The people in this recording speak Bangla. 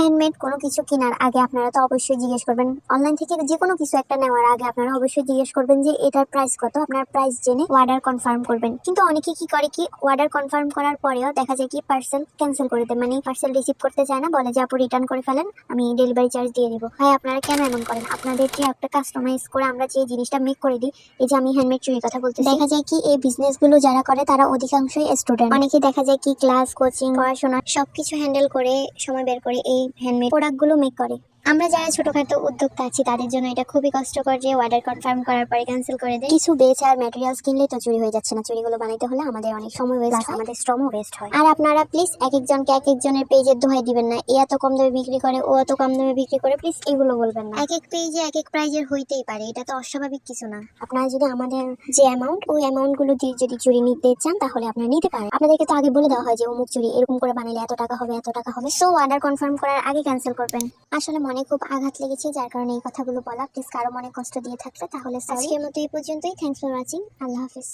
হ্যান্ডমেড কোনো কিছু কেনার আগে আপনারা তো অবশ্যই জিজ্ঞেস করবেন, অনলাইন থেকে যে কোনো কিছু একটা নেওয়ার আগে আপনারা অবশ্যই জিজ্ঞেস করবেন যে এটার প্রাইস কত। আপনার প্রাইস জেনে অর্ডার কনফার্ম করবেন। কিন্তু অনেকে কি করে কি অর্ডার কনফার্ম করার পরেও দেখা যায় কি পার্সেল ক্যান্সেল করে দেয়, মানে পার্সেল রিসিভ করতে চায় না, বলে যে আপু রিটার্ন করে ফেলেন, আমি ডেলিভারি চার্জ দিয়ে দিব। ভাই আপনারা কেন এমন করেন? আপনাদের যে একটা কাস্টমাইজ করে আমরা যে জিনিসটা মেক করে দিই, এই যে আমি হ্যান্ডমেড চুড়ির কথা বলতেছি, দেখা যায় কি এই বিজনেস গুলো যারা করে তারা অধিকাংশই স্টুডেন্ট। অনেকে দেখা যায় কি ক্লাস কোচিং পড়াশোনা সবকিছু হ্যান্ডেল করে সময় বের করে এই হ্যান্ডমেড প্রোডাক্ট গুলো মেক করে। আমরা যারা ছোটখাটো উদ্যোক্তা আছি তাদের জন্য এটা খুবই কষ্টকর যে অর্ডার কনফার্ম করার পরে ক্যান্সেল করে দেয়। কিছু বেচ আর ম্যাটেরিয়ালস কিনলেই তো চুরি হয়ে যাচ্ছে না, চুরিগুলো বানাইতে হলে আমাদের অনেক সময় ওয়েস্ট হয়, আমাদের শ্রমও ওয়েস্ট হয়। আর আপনারা প্লিজ এক একজনকে এক একজনের পেজের দোহাই দিবেন না, এ এত কম দামে বিক্রি করে, ও এত কম দামে বিক্রি করে, প্লিজ এগুলো বলবেন না। এক এক পেজে এক এক প্রাইজের হইতেই পারে, এটা তো অস্বাভাবিক কিছু না। আপনারা যদি আমাদের যে অ্যামাউন্ট, ওই অ্যামাউন্ট গুলো দিয়ে যদি চুরি নিতে চান তাহলে আপনারা নিতে পারেন। আপনাদেরকে তো আগে বলে দেওয়া হয় যে অমুক চুরি এরকম করে বানাইলে এত টাকা হবে, এত টাকা হবে। সো অর্ডার কনফার্ম করার আগে ক্যান্সেল করবেন। আসলে মনে খুব আঘাত লেগেছে, যার কারণে এই কথাগুলো বলা। প্লিজ কারো মনে কষ্ট দিয়ে থাকলে তাহলে সরি। আজকের মতো এই পর্যন্তই। Thanks for watching. Allah Hafiz.